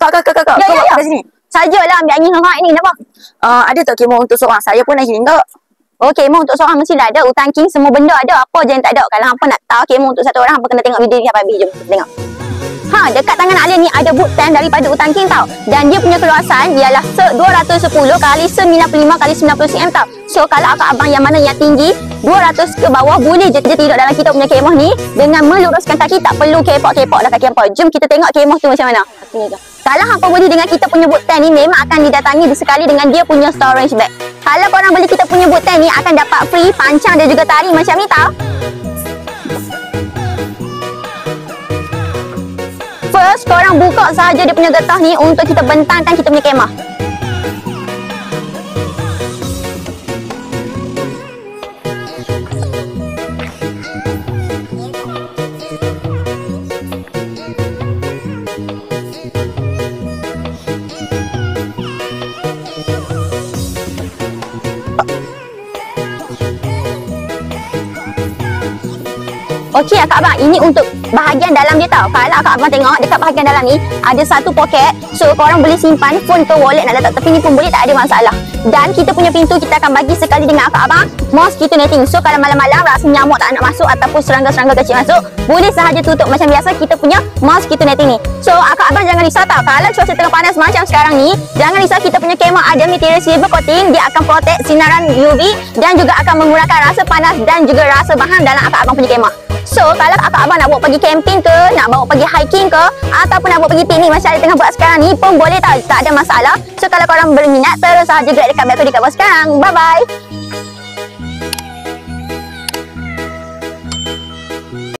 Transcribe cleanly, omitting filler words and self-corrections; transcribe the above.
Kak. Ya. Kat sini. Sajalah ambil angin hang ni, kenapa? Ada tak kemah untuk seorang? Saya pun nak healing tak? Oh, kemah untuk seorang mesti dah ada. Hutan king semua benda ada. Apa je yang tak ada. Kalau hampa nak tahu kemah untuk satu orang, hampa kena tengok video ni sampai habis. Jom kita tengok. Dekat tangan Alien ni ada boot tank daripada Hutan King tau. Dan dia punya keluasan ialah 210 kali 95 kali 90 cm tau. So kalau akak abang yang mana yang tinggi 200 ke bawah, boleh je tidur dalam kita punya kemah ni dengan meluruskan kaki, tak perlu kepok-kepok dah kaki hampa. Jom kita tengok kemah tu macam mana. Kalau hampa beli dengan kita punya boot tank ni, memang akan didatangi sekali dengan dia punya storage bag. Kalau korang beli kita punya boot tank ni, akan dapat free pancang dan juga tali macam ni tau. First, korang buka sahaja dia punya getah ni untuk kita bentangkan kita punya kemah. Okey akak abang, ini untuk bahagian dalam dia tau. Kalau akak abang tengok dekat bahagian dalam ni ada satu poket. So korang boleh simpan phone ke wallet nak letak tepi ni pun boleh, tak ada masalah. Dan kita punya pintu kita akan bagi sekali dengan akak abang mosquito netting. So kalau malam-malam rasa nyamuk tak nak masuk ataupun serangga-serangga kecil masuk, boleh sahaja tutup macam biasa kita punya mosquito netting ni. So akak abang jangan risau tau. Kalau cuaca tengah panas macam sekarang ni, jangan risau, kita punya kemah ada material silver coating. Dia akan protect sinaran UV dan juga akan mengurangkan rasa panas dan juga rasa bahan dalam akak abang punya kemah. So kalau akak abang nak bawa pergi camping ke, nak bawa pergi hiking ke, ataupun nak bawa pergi piknik macam ada tengah buat sekarang ni pun boleh tau, tak ada masalah. So kalau korang berminat, terus sahaja gerak dekat bag aku dekat bawah sekarang. Bye bye.